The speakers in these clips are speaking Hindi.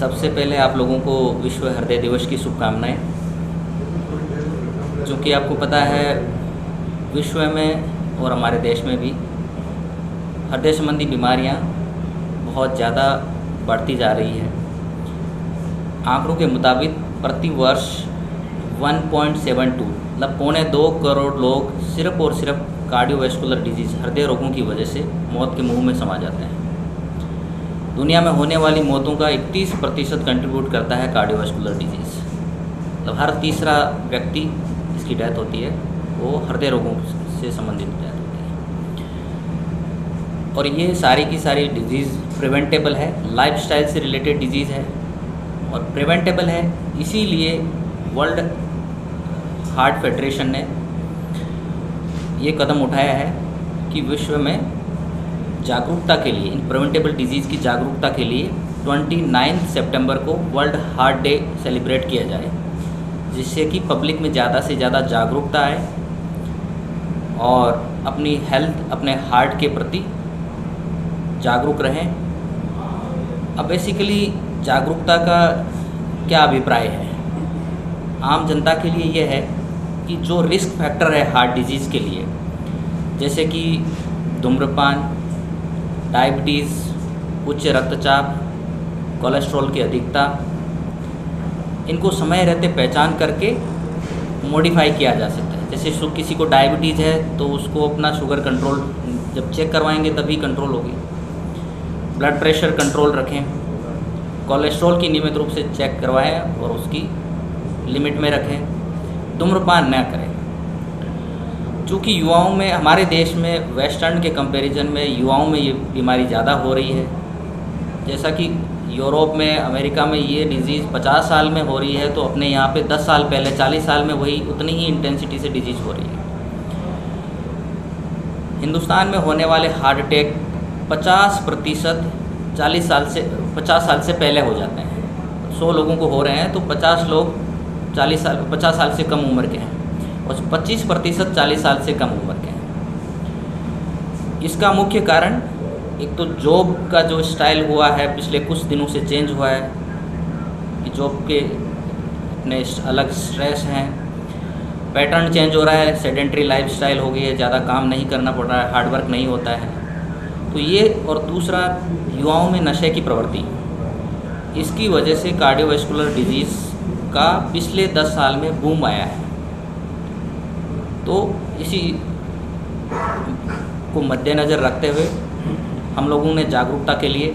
सबसे पहले आप लोगों को विश्व हृदय दिवस की शुभकामनाएं। चूँकि आपको पता है विश्व में और हमारे देश में भी हृदय संबंधी बीमारियां बहुत ज़्यादा बढ़ती जा रही है। आंकड़ों के मुताबिक प्रति वर्ष 1.72 मतलब 2.25 करोड़ लोग सिर्फ और सिर्फ कार्डियोवैस्कुलर डिजीज़ हृदय रोगों की वजह से मौत के मुंह में समा जाते हैं। दुनिया में होने वाली मौतों का 31% कंट्रीब्यूट करता है कार्डियोवैस्कुलर डिजीज़। मतलब हर तीसरा व्यक्ति इसकी डेथ होती है वो हृदय रोगों से संबंधित डेथ होती है। और ये सारी की सारी डिजीज़ प्रिवेंटेबल है, लाइफस्टाइल से रिलेटेड डिजीज़ है और प्रिवेंटेबल है। इसीलिए वर्ल्ड हार्ट फेडरेशन ने ये कदम उठाया है कि विश्व में जागरूकता के लिए, इन प्रिवेंटेबल डिजीज़ की जागरूकता के लिए 29 सितंबर को वर्ल्ड हार्ट डे सेलिब्रेट किया जाए, जिससे कि पब्लिक में ज़्यादा से ज़्यादा जागरूकता आए और अपनी हेल्थ, अपने हार्ट के प्रति जागरूक रहें। अब बेसिकली जागरूकता का क्या अभिप्राय है आम जनता के लिए? ये है कि जो रिस्क फैक्टर है हार्ट डिजीज़ के लिए, जैसे कि धूम्रपान, डायबिटीज़, उच्च रक्तचाप, कोलेस्ट्रॉल की अधिकता, इनको समय रहते पहचान करके मॉडिफाई किया जा सकता है। जैसे किसी को डायबिटीज़ है तो उसको अपना शुगर कंट्रोल जब चेक करवाएंगे तभी कंट्रोल होगी। ब्लड प्रेशर कंट्रोल रखें, कोलेस्ट्रॉल की नियमित रूप से चेक करवाएं और उसकी लिमिट में रखें, धूम्रपान न करें। चूँकि युवाओं में, हमारे देश में वेस्टर्न के कंपैरिजन में युवाओं में ये बीमारी ज़्यादा हो रही है। जैसा कि यूरोप में, अमेरिका में ये डिज़ीज़ 50 साल में हो रही है, तो अपने यहाँ पे 10 साल पहले, 40 साल में वही उतनी ही इंटेंसिटी से डिजीज़ हो रही है। हिंदुस्तान में होने वाले हार्ट अटैक 50% 50 साल से पहले हो जाते हैं। 100 लोगों को हो रहे हैं तो 50 लोग 50 साल से कम उम्र के हैं और 25% 40 साल से कम उम्र के हैं। इसका मुख्य कारण एक तो जॉब का जो स्टाइल हुआ है पिछले कुछ दिनों से चेंज हुआ है कि जॉब के अपने अलग स्ट्रेस हैं, पैटर्न चेंज हो रहा है, सेडेंट्री लाइफस्टाइल हो गई है, ज़्यादा काम नहीं करना पड़ रहा है, हार्डवर्क नहीं होता है। तो ये, और दूसरा युवाओं में नशे की प्रवृत्ति, इसकी वजह से कार्डियोवैस्कुलर डिजीज़ का पिछले 10 साल में बूम आया है। तो इसी को मद्देनज़र रखते हुए हम लोगों ने जागरूकता के लिए,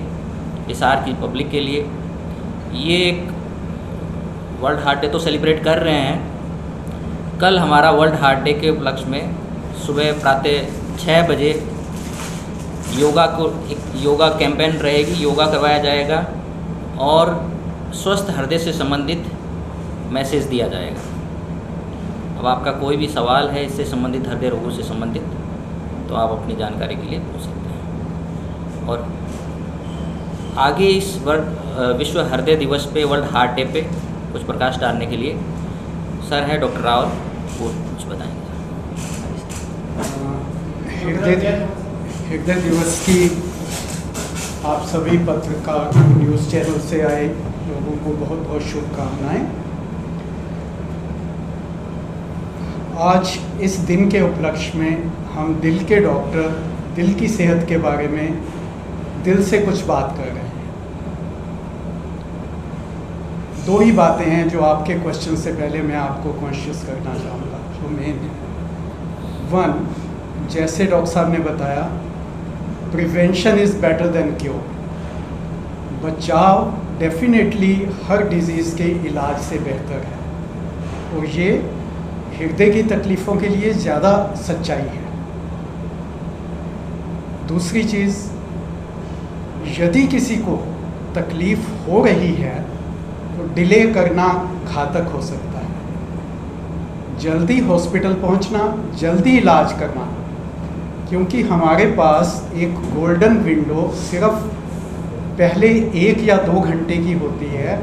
हिसार की पब्लिक के लिए, ये एक वर्ल्ड हार्ट डे तो सेलिब्रेट कर रहे हैं। कल हमारा वर्ल्ड हार्ट डे के उपलक्ष्य में सुबह प्रातः 6 बजे योगा कैंपेन रहेगी, योगा करवाया जाएगा और स्वस्थ हृदय से संबंधित मैसेज दिया जाएगा। अब आपका कोई भी सवाल है इससे संबंधित, हृदय रोगों से संबंधित, तो आप अपनी जानकारी के लिए पूछ सकते हैं। और आगे इस विश्व हृदय दिवस पे, वर्ल्ड हार्ट डे पे कुछ प्रकाश डालने के लिए सर है डॉक्टर रावल, वो कुछ बताएंगे। हृदय दिवस की आप सभी पत्रकार, न्यूज़ चैनल से आए लोगों को बहुत बहुत शुभकामनाएं। आज इस दिन के उपलक्ष्य में हम दिल के डॉक्टर, दिल की सेहत के बारे में दिल से कुछ बात कर रहे हैं। 2 ही बातें हैं जो आपके क्वेश्चन से पहले मैं आपको कॉन्शियस करना चाहूँगा, जो मेन है। 1, जैसे डॉक्टर साहब ने बताया, prevention is better than cure. बचाव डेफिनेटली हर डिजीज़ के इलाज से बेहतर है और ये हृदय की तकलीफ़ों के लिए ज़्यादा सच्चाई है। दूसरी चीज़, यदि किसी को तकलीफ़ हो रही है तो डिले करना घातक हो सकता है। जल्दी हॉस्पिटल पहुंचना, जल्दी इलाज करना, क्योंकि हमारे पास एक गोल्डन विंडो सिर्फ पहले 1 या 2 घंटे की होती है,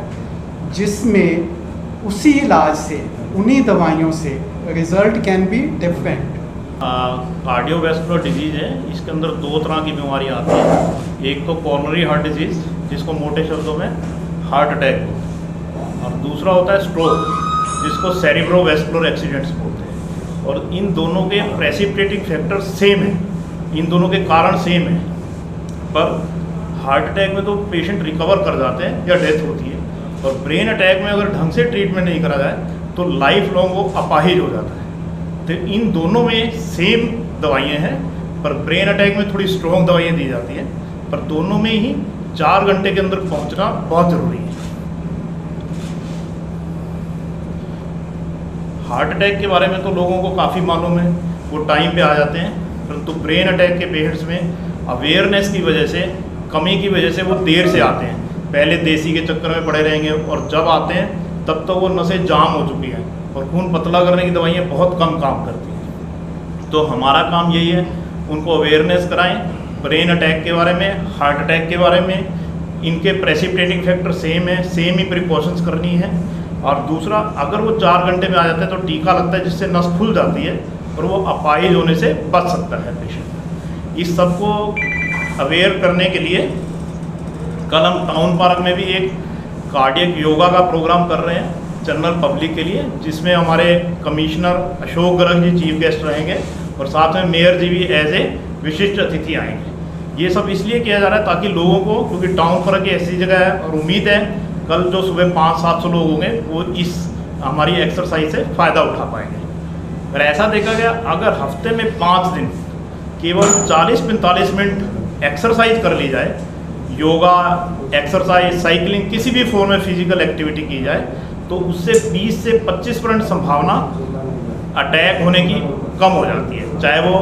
जिसमें उसी इलाज से, उन्हीं दवाइयों से result can be different. Cardiovascular disease है, इसके अंदर 2 तरह की बीमारियां आती हैं। एक तो कॉरोनरी हार्ट डिजीज़, जिसको मोटे शब्दों में हार्ट अटैक बोलते हैं, और दूसरा होता है स्ट्रोक, जिसको सेरिब्रोवैस्कुलर एक्सीडेंट्स बोलते हैं। और इन दोनों के प्रेसिपिटेटिंग फैक्टर सेम है, इन दोनों के कारण सेम है, पर हार्ट अटैक में तो पेशेंट रिकवर कर जाते हैं या डेथ होती है, और ब्रेन अटैक में अगर ढंग से ट्रीटमेंट नहीं करा जाए तो लाइफ लॉन्ग वो अपाहिज हो जाता है। तो इन दोनों में सेम दवाइयाँ हैं, पर ब्रेन अटैक में थोड़ी स्ट्रॉन्ग दवाइयाँ दी जाती हैं, पर दोनों में ही 4 घंटे के अंदर पहुंचना बहुत ज़रूरी है। हार्ट अटैक के बारे में तो लोगों को काफ़ी मालूम है, वो टाइम पे आ जाते हैं, परंतु ब्रेन अटैक के पेशेंट्स में अवेयरनेस की वजह से, कमी की वजह से वो देर से आते हैं। पहले देसी के चक्कर में पड़े रहेंगे, और जब आते हैं तब तो वो नसें जाम हो चुकी हैं और खून पतला करने की दवाइयाँ बहुत कम काम करती हैं। तो हमारा काम यही है, उनको अवेयरनेस कराएं ब्रेन अटैक के बारे में, हार्ट अटैक के बारे में। इनके प्रेसिपिटेटिंग फैक्टर सेम है, सेम ही प्रिकॉशंस करनी है। और दूसरा, अगर वो 4 घंटे में आ जाते हैं तो टीका लगता है, जिससे नस खुल जाती है और वो अपाहिज होने से बच सकता है पेशेंट। इस सब को अवेयर करने के लिए कल हम टाउन पार्क में भी एक कार्डियक योगा का प्रोग्राम कर रहे हैं जनरल पब्लिक के लिए, जिसमें हमारे commissioner Ashok Garg ji chief guest रहेंगे, और साथ में मेयर जी भी एज ए विशिष्ट अतिथि आएंगे। ये सब इसलिए किया जा रहा है ताकि लोगों को, क्योंकि टाउन पार्क ऐसी जगह है, और उम्मीद है कल जो सुबह 500-700 लोग होंगे वो इस हमारी एक्सरसाइज से फ़ायदा उठा पाएंगे। अगर ऐसा देखा गया, अगर हफ्ते में 5 दिन केवल 40-45 मिनट एक्सरसाइज कर ली जाए, योगा, एक्सरसाइज, साइकिलिंग, किसी भी फॉर्म में फिजिकल एक्टिविटी की जाए, तो उससे 20 से 25% संभावना अटैक होने की कम हो जाती है, चाहे वो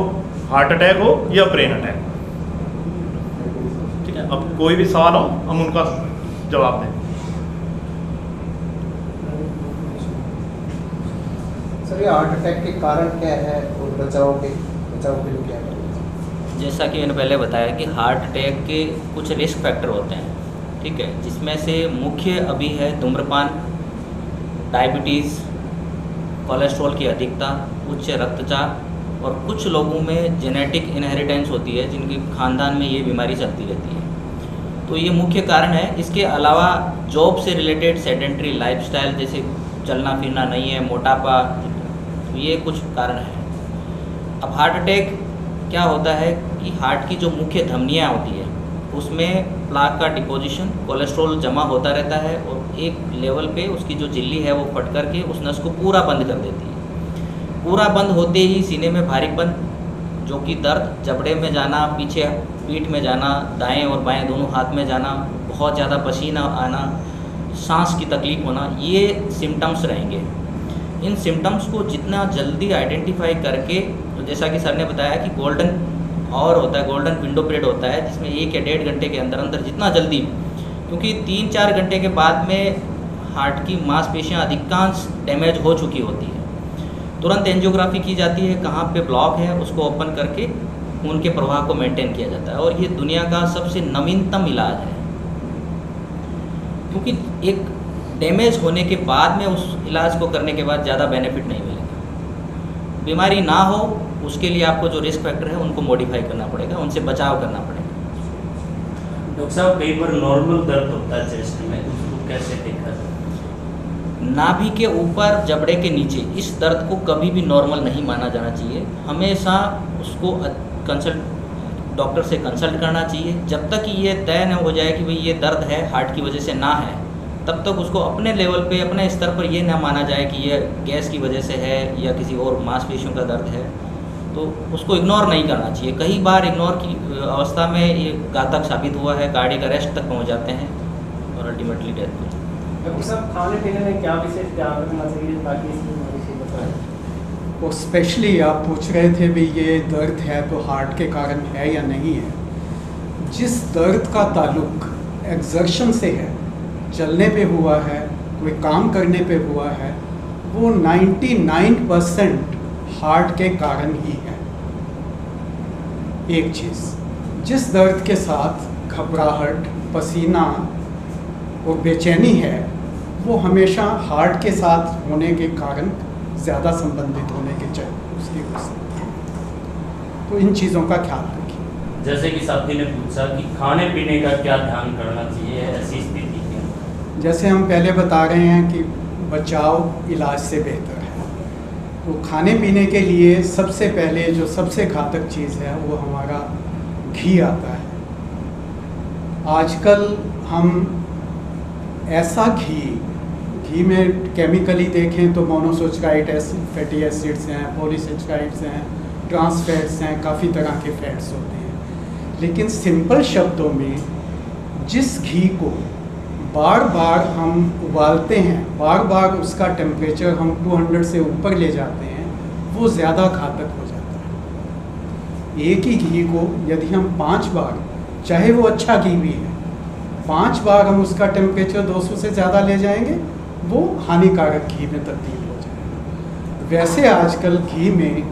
हार्ट अटैक हो या ब्रेन अटैक। ठीक है, अब कोई भी सवाल हो हम उनका जवाब दें। सर, ये हार्ट अटैक के कारण क्या है और बचाव के लिए क्या है? जैसा कि मैंने पहले बताया कि हार्ट अटैक के कुछ रिस्क फैक्टर होते हैं, ठीक है, जिसमें से मुख्य अभी है धूम्रपान, डायबिटीज़, कोलेस्ट्रॉल की अधिकता, उच्च रक्तचाप, और कुछ लोगों में जेनेटिक इनहेरिटेंस होती है, जिनके खानदान में ये बीमारी चलती रहती है। तो ये मुख्य कारण है। इसके अलावा जॉब से रिलेटेड सेडेंट्री लाइफस्टाइल, जैसे चलना फिरना नहीं है, मोटापा, ये कुछ कारण है। अब हार्ट अटैक क्या होता है कि हार्ट की जो मुख्य धमनियाँ होती है उसमें प्लाक का डिपोजिशन, कोलेस्ट्रॉल जमा होता रहता है, और एक लेवल पे उसकी जो झिल्ली है वो फट करके उस नस को पूरा बंद कर देती है। पूरा बंद होते ही सीने में भारीपन, जो कि दर्द, जबड़े में जाना, पीछे पीठ में जाना, दाएं और बाएं दोनों हाथ में जाना, बहुत ज़्यादा पसीना आना, सांस की तकलीफ होना, ये सिम्टम्स रहेंगे। इन सिम्टम्स को जितना जल्दी आइडेंटिफाई करके, तो जैसा कि सर ने बताया कि गोल्डन आवर होता है, गोल्डन विंडो पीरियड होता है, जिसमें 1 या 1.5 घंटे के अंदर अंदर जितना जल्दी, क्योंकि 3-4 घंटे के बाद में हार्ट की मांसपेशियां अधिकांश डैमेज हो चुकी होती है। तुरंत एंजियोग्राफी की जाती है, कहाँ पे ब्लॉक है उसको ओपन करके खून के प्रवाह को मेंटेन किया जाता है, और ये दुनिया का सबसे नवीनतम इलाज है, क्योंकि एक डैमेज होने के बाद में उस इलाज को करने के बाद ज़्यादा बेनिफिट नहीं मिलेगा। बीमारी ना हो उसके लिए आपको जो रिस्क फैक्टर है उनको मॉडिफाई करना पड़ेगा, उनसे बचाव करना पड़ेगा। डॉक्टर साहब, कई बार नॉर्मल दर्द होता है चेस्ट में, उसको कैसे देखा जाए? नाभि के ऊपर, जबड़े के नीचे, इस दर्द को कभी भी नॉर्मल नहीं माना जाना चाहिए। हमेशा उसको डॉक्टर से कंसल्ट करना चाहिए। जब तक ये तय न हो जाए कि भाई ये दर्द है, हार्ट की वजह से ना है, तब तक उसको अपने लेवल पे, अपने स्तर पर ये ना माना जाए कि ये गैस की वजह से है या किसी और मांसपेशियों का दर्द है, तो उसको इग्नोर नहीं करना चाहिए। कई बार इग्नोर की अवस्था में ये घातक साबित हुआ है, कार्डियक अरेस्ट तक पहुंच जाते हैं और अल्टीमेटली डेथ हो। डॉक्टर साहब, खाने पीने में क्या विशेष ध्यान रखना चाहिए ताकि इस बीमारी से बचाएं? वो स्पेशली आप पूछ रहे थे भी ये दर्द है तो हार्ट के कारण है या नहीं है। जिस दर्द का ताल्लुक एक्सर्शन से है, चलने पे हुआ है, कोई काम करने पे हुआ है, वो 99% हार्ट के कारण ही है। एक चीज़, जिस दर्द के साथ घबराहट, पसीना और बेचैनी है, वो हमेशा हार्ट के साथ होने के कारण ज़्यादा संबंधित होने के चाहिए उसकी वजह से। तो इन चीज़ों का ख्याल रखिए। जैसे कि साथी ने पूछा कि खाने पीने का क्या ध्यान करना चाहिए ऐसी स्थिति में? जैसे हम पहले बता रहे हैं कि बचाव इलाज से बेहतर है, तो खाने पीने के लिए सबसे पहले जो सबसे घातक चीज़ है वो हमारा घी आता है। आजकल हम ऐसा घी में केमिकली देखें तो मोनोसैचराइड फैटी एसिड्स हैं, पॉलीसेचराइड्स हैं, ट्रांस फैट्स हैं, काफ़ी तरह के फैट्स होते हैं। लेकिन सिंपल शब्दों में जिस घी को बार बार हम उबालते हैं, बार बार उसका टेम्परेचर हम 200 से ऊपर ले जाते हैं, वो ज़्यादा घातक हो जाता है। एक ही घी को यदि हम 5 बार, चाहे वो अच्छा घी भी है, 5 बार हम उसका टेम्परेचर 200 से ज़्यादा ले जाएंगे, वो हानिकारक घी में तब्दील हो जाएगा। वैसे आजकल घी में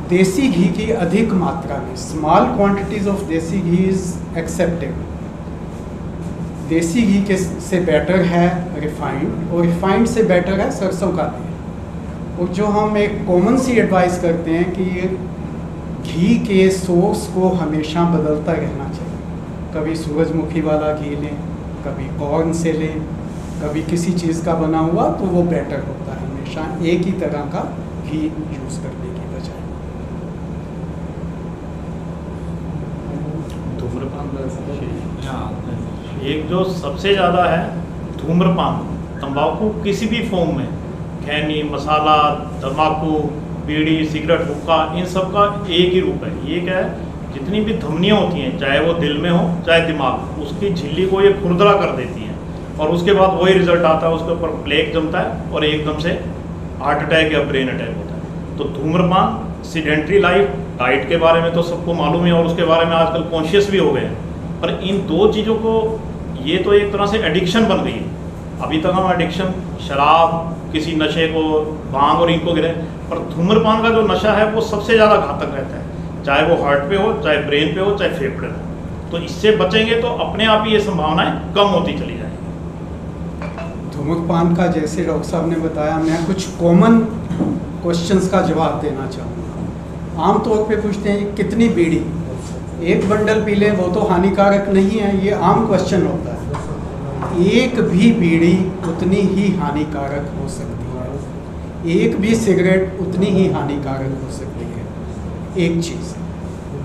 देसी घी की अधिक मात्रा में, स्मॉल क्वांटिटीज़ ऑफ देसी घी इज़ एक्सेप्टेबल। देसी घी के से बेटर है रिफाइंड, और रिफाइंड से बेटर है सरसों का तेल। और जो हम एक कॉमन सी एडवाइस करते हैं कि घी के सोर्स को हमेशा बदलता रहना चाहिए। कभी सूरजमुखी वाला घी लें, कभी कॉर्न से लें, कभी किसी चीज़ का बना हुआ, तो वो बेटर होता है हमेशा एक ही तरह का घी यूज़ करने की बजाय। एक जो सबसे ज़्यादा है धूम्रपान, तंबाकू किसी भी फॉर्म में, खैनी, मसाला, तंबाकू, बीड़ी, सिगरेट, हुक्का, इन सब का एक ही रूप है। ये क्या है, जितनी भी धमनियाँ होती हैं, चाहे वो दिल में हो चाहे दिमाग, उसकी झिल्ली को ये खुरदरा कर देती हैं, और उसके बाद वही रिजल्ट आता है, उसके ऊपर प्लेग जमता है और एकदम से हार्ट अटैक या ब्रेन अटैक होता है। तो धूम्रपान, सीडेंट्री लाइफ, डाइट के बारे में तो सबको मालूम है और उसके बारे में आजकल कॉन्शियस भी हो गए हैं, पर इन दो चीज़ों को, ये तो एक तरह से एडिक्शन बन गई है। अभी तक हम एडिक्शन शराब, किसी नशे को, भांग और इनको गिरे, पर धूम्रपान का जो नशा है वो सबसे ज़्यादा घातक रहता है, चाहे वो हार्ट पे हो, चाहे ब्रेन पे हो, चाहे फेफड़े में हो। तो इससे बचेंगे तो अपने आप ही ये संभावनाएं कम होती चली जाएंगी। धूम्रपान का जैसे डॉक्टर साहब ने बताया, मैं कुछ कॉमन क्वेश्चंस का जवाब देना चाहूँगा। आमतौर पे पूछते हैं कितनी बीड़ी, एक बंडल पी लें वो तो हानिकारक नहीं है, ये आम क्वेश्चन होता है। एक भी बीड़ी उतनी ही हानिकारक हो सकती है, एक भी सिगरेट उतनी ही हानिकारक हो सकती है। एक चीज़।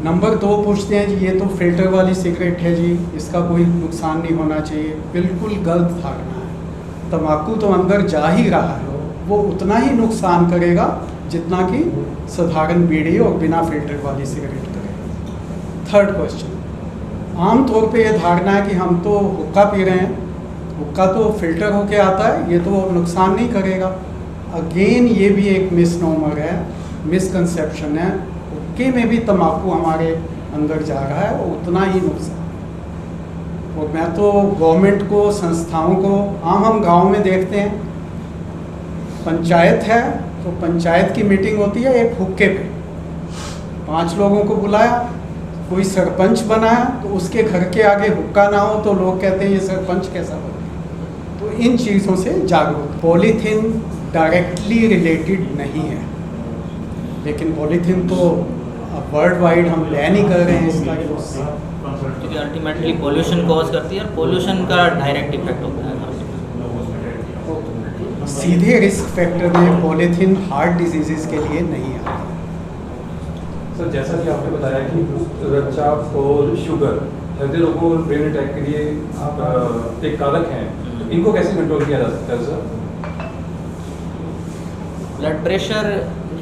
नंबर 2 पूछते हैं जी ये तो फिल्टर वाली सिगरेट है जी, इसका कोई नुकसान नहीं होना चाहिए। बिल्कुल गलत धारणा है। तम्बाकू तो अंदर जा ही रहा है, वो उतना ही नुकसान करेगा जितना कि साधारण बीड़ी और बिना फिल्टर वाली सिगरेट करेगा। थर्ड क्वेश्चन, आमतौर पे ये धारणा है कि हम तो हुक्का पी रहे हैं, हुक्का तो फिल्टर होके आता है, ये तो नुकसान नहीं करेगा। अगेन ये भी एक मिसनोमर है, मिसकंसेप्शन है। हुक्के में भी तम्बाकू हमारे अंदर जा रहा है और उतना ही नुकसान। और मैं तो गवर्नमेंट को, संस्थाओं को, हम गांव में देखते हैं, पंचायत है तो पंचायत की मीटिंग होती है एक हुक्के पे, 5 लोगों को बुलाया, कोई सरपंच बना है तो उसके घर के आगे हुक्का ना हो तो लोग कहते हैं ये सरपंच कैसा बना। तो इन चीज़ों से जागरूक। पॉलीथीन डायरेक्टली रिलेटेड नहीं है, लेकिन पॉलीथीन तो वर्ल्ड वाइड हम बैन ही कर रहे हैं इसका यूज़, क्योंकि अल्टीमेटली पोल्यूशन कॉज करती है और पोल्यूशन का डायरेक्ट इफेक्ट होता है। सीधे रिस्क फैक्टर में पॉलीथीन हार्ट डिजीज़ के लिए नहीं आता। सर जैसा कि आपने बताया कि रक्तचाप और शुगर हृदय रोगों और ब्रेन अटैक के लिए एक कारक हैं, तो इनको कैसे कंट्रोल किया जा सकता है सर? ब्लड प्रेशर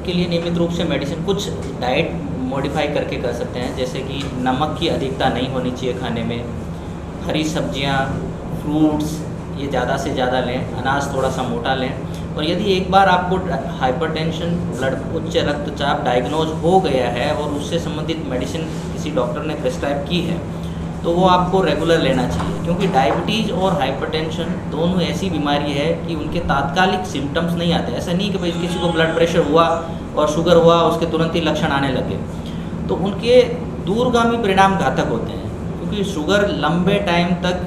के लिए नियमित रूप से मेडिसिन, कुछ डाइट मॉडिफाई करके कर सकते हैं, जैसे कि नमक की अधिकता नहीं होनी चाहिए खाने में, हरी सब्जियां, फ्रूट्स ये ज़्यादा से ज़्यादा लें, अनाज थोड़ा सा मोटा लें। और यदि एक बार आपको हाइपरटेंशन, उच्च रक्तचाप डायग्नोज हो गया है और उससे संबंधित मेडिसिन किसी डॉक्टर ने प्रिस्क्राइब की है, तो वो आपको रेगुलर लेना चाहिए, क्योंकि डायबिटीज़ और हाइपरटेंशन दोनों ऐसी बीमारी है कि उनके तात्कालिक सिम्टम्स नहीं आते। ऐसा नहीं कि भाई किसी को ब्लड प्रेशर हुआ और शुगर हुआ उसके तुरंत ही लक्षण आने लगे, तो उनके दूरगामी परिणाम घातक होते हैं, क्योंकि शुगर लंबे टाइम तक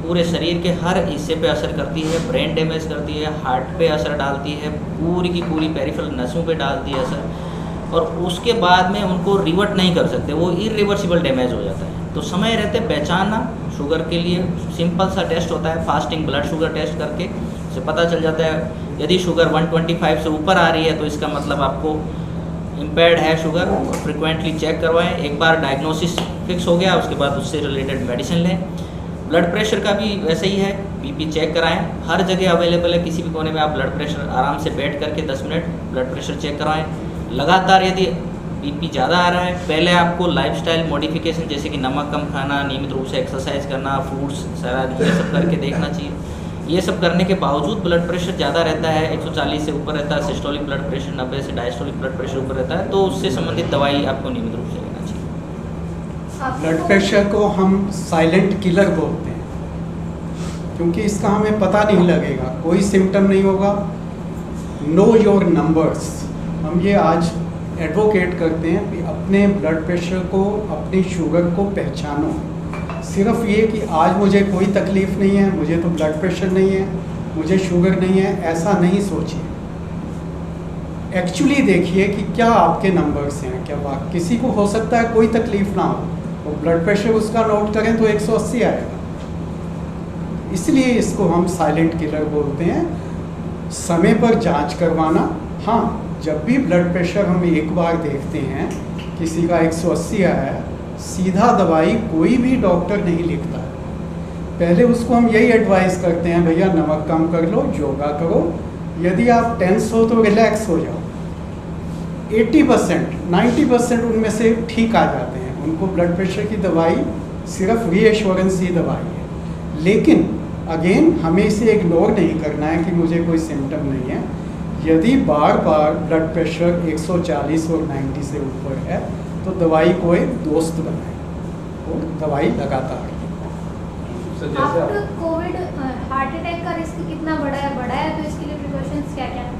पूरे शरीर के हर हिस्से पे असर करती है, ब्रेन डैमेज करती है, हार्ट पे असर डालती है, पूरी की पूरी पेरिफेरल नसों पे डालती है असर, और उसके बाद में उनको रिवर्ट नहीं कर सकते, वो इरिवर्सिबल डैमेज हो जाता है। तो समय रहते पहचानना शुगर के लिए सिंपल सा टेस्ट होता है, फास्टिंग ब्लड शुगर टेस्ट करके से पता चल जाता है। यदि शुगर 125 से ऊपर आ रही है तो इसका मतलब आपको इम्पेयर्ड है शुगर, और फ्रिक्वेंटली चेक करवाएं। एक बार डायग्नोसिस फिक्स हो गया उसके बाद उससे रिलेटेड मेडिसिन लें। ब्लड प्रेशर का भी वैसे ही है, बीपी चेक कराएं, हर जगह अवेलेबल है, किसी भी कोने में आप ब्लड प्रेशर आराम से बैठ करके 10 मिनट ब्लड प्रेशर चेक करवाएं। लगातार यदि बीपी ज़्यादा आ रहा है, पहले आपको लाइफस्टाइल मॉडिफिकेशन जैसे कि नमक कम खाना, नियमित रूप से एक्सरसाइज करना, फ्रूट्स सलाद, ये सब करके देखना चाहिए। ये सब करने के बावजूद ब्लड प्रेशर ज़्यादा रहता है, 140 से ऊपर रहता है, सिस्टोलिक ब्लड प्रेशर 90 से डायस्टोलिक ब्लड प्रेशर ऊपर रहता है, तो उससे संबंधित दवाई आपको नियमित रूप से लेना चाहिए। ब्लड प्रेशर को हम साइलेंट किलर बोलते हैं, क्योंकि इसका हमें पता नहीं लगेगा, कोई सिम्टम नहीं होगा। नो योर नंबर्स, हम ये आज एडवोकेट करते हैं कि अपने ब्लड प्रेशर को, अपनी शुगर को पहचानो। सिर्फ ये कि आज मुझे कोई तकलीफ़ नहीं है, मुझे तो ब्लड प्रेशर नहीं है, मुझे शुगर नहीं है, ऐसा नहीं सोचिए। एक्चुअली देखिए कि क्या आपके नंबर्स हैं, क्या किसी को हो सकता है कोई तकलीफ़ ना हो, और ब्लड प्रेशर उसका नोट करें तो 180 आएगा। इसलिए इसको हम साइलेंट किलर बोलते हैं। समय पर जांच करवाना। हाँ, जब भी ब्लड प्रेशर हम एक बार देखते हैं किसी का 180 आया है, सीधा दवाई कोई भी डॉक्टर नहीं लिखता है। पहले उसको हम यही एडवाइस करते हैं, भैया नमक कम कर लो, योगा करो, यदि आप टेंस हो तो रिलैक्स हो जाओ। 80% 90% उनमें से ठीक आ जाते हैं, उनको ब्लड प्रेशर की दवाई सिर्फ रीएश्योरेंस ही दवाई है। लेकिन अगेन हमें इसे इग्नोर नहीं करना है कि मुझे कोई सिम्टम नहीं है। यदि बार बार ब्लड प्रेशर 140 और 90 से ऊपर है तो दवाई को एक दोस्त बनाए और दवाई लगातार। आफ्टर कोविड हार्ट अटैक का रिस्क कितना बढ़ा है तो इसके लिए प्रिकॉशंस क्या क्या है?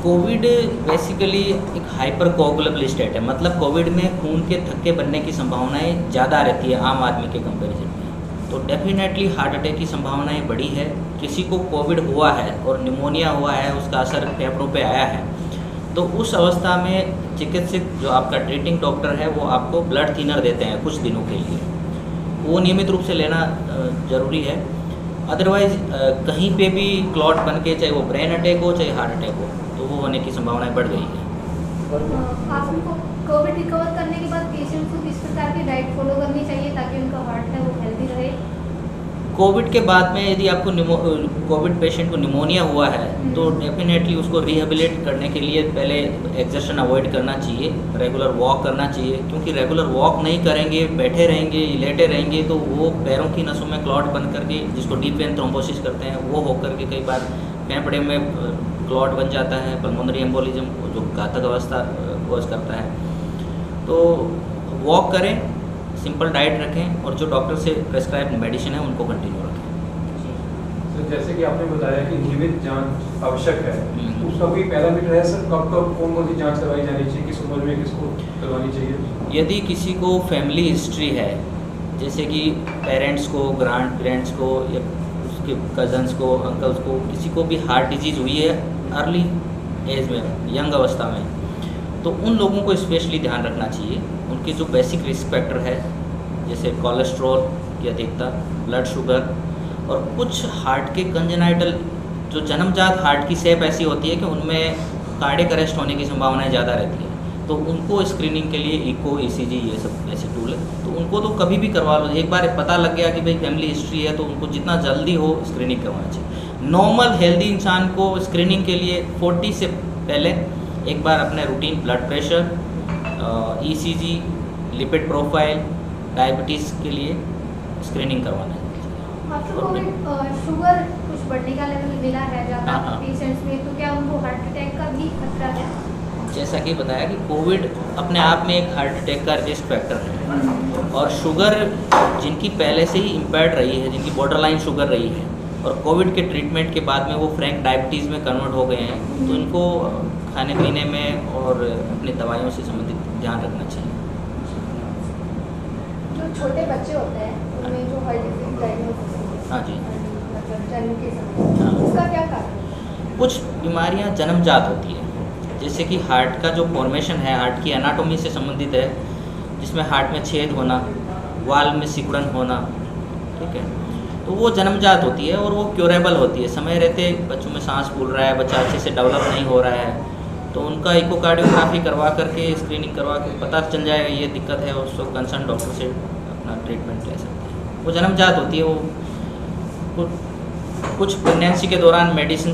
कोविड बेसिकली एक हाइपर कोगुलेबल स्टेट है, मतलब कोविड में खून के थक्के बनने की संभावनाएं ज़्यादा रहती है आम आदमी के कंपैरिजन में। तो डेफिनेटली हार्ट अटैक की संभावनाएं बढ़ी है। किसी को कोविड हुआ है और निमोनिया हुआ है, उसका असर फेफड़ों पे आया है, तो उस अवस्था में चिकित्सक जो आपका ट्रीटिंग डॉक्टर है वो आपको ब्लड थिनर देते हैं कुछ दिनों के लिए, वो नियमित रूप से लेना ज़रूरी है। अदरवाइज़ कहीं पे भी क्लॉट बन के, चाहे वो ब्रेन अटैक हो चाहे हार्ट अटैक हो, तो वो होने की संभावनाएं बढ़ गई है। आपको कोविड रिकवर करने के बाद पेशेंट को किस प्रकार की डाइट फॉलो करनी चाहिए ताकि उनका हार्ट है वो हेल्दी रहे? कोविड के बाद में यदि आपको कोविड पेशेंट को निमोनिया हुआ है तो डेफिनेटली उसको रिहेबिलिट करने के लिए पहले एक्सर्शन अवॉइड करना चाहिए, रेगुलर वॉक करना चाहिए, क्योंकि रेगुलर वॉक नहीं करेंगे, बैठे रहेंगे, लेटे रहेंगे तो वो पैरों की नसों में क्लॉट बन करके, जिसको डीप वेन थ्रोम्बोसिस कहते हैं, वो होकर के कई बार फेफड़े में क्लॉट बन जाता है, पल्मोनरी एम्बोलिज्म जो घातक अवस्था कॉज करता है। तो वॉक करें, सिंपल डाइट रखें और जो डॉक्टर से प्रेस्क्राइब मेडिसिन है उनको कंटिन्यू रखें। सर जैसे कि आपने बताया कि नियमित जांच आवश्यक है, तो उसका कोई पैरामीटर है सर, कब कब कौन कौन सी जांच करवाई जानी चाहिए, किस उम्र में किसको करवानी चाहिए? यदि किसी को फैमिली हिस्ट्री है, जैसे कि पेरेंट्स को, ग्रैंड पेरेंट्स को या उसके कजन्स को, अंकल्स को, किसी को भी हार्ट डिजीज़ हुई है अर्ली एज में, यंग अवस्था में, तो उन लोगों को स्पेशली ध्यान रखना चाहिए। उनके जो बेसिक रिस्क फैक्टर है जैसे कोलेस्ट्रॉल की अधिकता, ब्लड शुगर, और कुछ हार्ट के कंजेनाइटल जो जन्मजात हार्ट की शेप ऐसी होती है कि उनमें कार्डियक अरेस्ट होने की संभावनाएं ज़्यादा रहती है, तो उनको स्क्रीनिंग के लिए इको, ईसीजी, ये सब ऐसे टूल है, तो उनको तो कभी भी करवा लो। एक बार पता लग गया कि भाई फैमिली हिस्ट्री है तो उनको जितना जल्दी हो स्क्रीनिंग करवाना चाहिए। नॉर्मल हेल्दी इंसान को स्क्रीनिंग के लिए 40 से पहले एक बार अपने routine blood pressure, ECG, lipid profile, diabetes के लिए स्क्रीनिंग करवाना है। आफ्टर कोविड शुगर कुछ बढ़ने का लेवल मिला है ज़्यादा हाँ। पेशेंट्स में, तो क्या उनको हार्ट अटैक का भी खतरा है? जैसा कि बताया कि कोविड अपने आप में एक हार्ट अटैक का रिस्क फैक्टर है, और शुगर जिनकी पहले से ही इम्पेयर्ड रही है, जिनकी बॉर्डरलाइन शुगर रही है और कोविड के ट्रीटमेंट के बाद में वो फ्रैंक डायबिटीज़ में कन्वर्ट हो गए हैं, तो इनको खाने पीने में और अपनी दवाइयों से संबंधित ध्यान रखना चाहिए। जो छोटे बच्चे होते हैं उनमें जो हार्ट डिजीज डायग्नोसिस हाँ जी, मतलब जन्म के समय, हाँ। उसका क्या कारण? कुछ बीमारियां जन्मजात होती है, जैसे कि हार्ट का जो फॉर्मेशन है, हार्ट की एनाटॉमी से संबंधित है। जिसमें हार्ट में छेद होना, वाल्व में सिकुड़न होना, ठीक है, तो वो जन्मजात होती है और वो क्योरेबल होती है। समय रहते बच्चों में सांस फूल रहा है, बच्चा अच्छे से डेवलप नहीं हो रहा है, तो उनका इकोकार्डियोग्राफी करवा करके, स्क्रीनिंग करवा के पता चल जाएगा ये दिक्कत है, और उसको कंसर्न डॉक्टर से अपना ट्रीटमेंट ले सकते हैं। वो जन्मजात होती है, वो कुछ प्रेगनेंसी के दौरान मेडिसिन